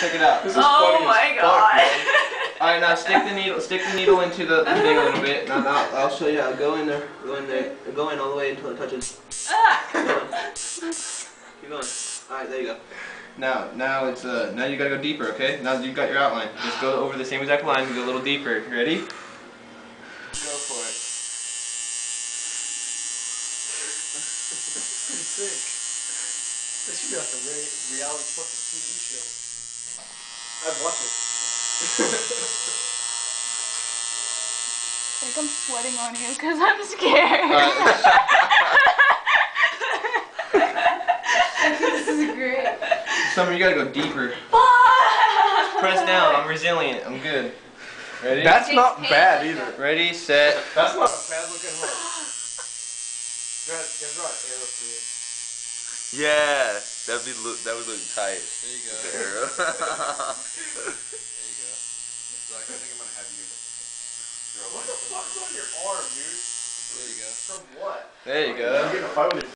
check it out. This is funny my as god. fuck, man. Alright, now stick the needle into the thing a little bit. Now I'll show you how. Go in there, go in all the way until it touches. Keep going. Alright, there you go. Now it's now you gotta go deeper, okay? Now you've got your outline. Just go over the same exact line and go a little deeper. You ready? Go for it. Pretty sick. This should be like a reality fucking TV show. I'd watch it. I think I'm sweating on you because I'm scared. This is great. Summer, you gotta go deeper. Press down. I'm resilient. I'm good. Ready? That's not bad either. Ready, set. That's not a bad looking hook. Guys, right. Yeah, let's do it. Yeah, that would look tight. There you go. The arrow. There you go. So I think I'm gonna have you What the fuck's on your arm, dude? There you go. From what? There you go. You're getting a fight with your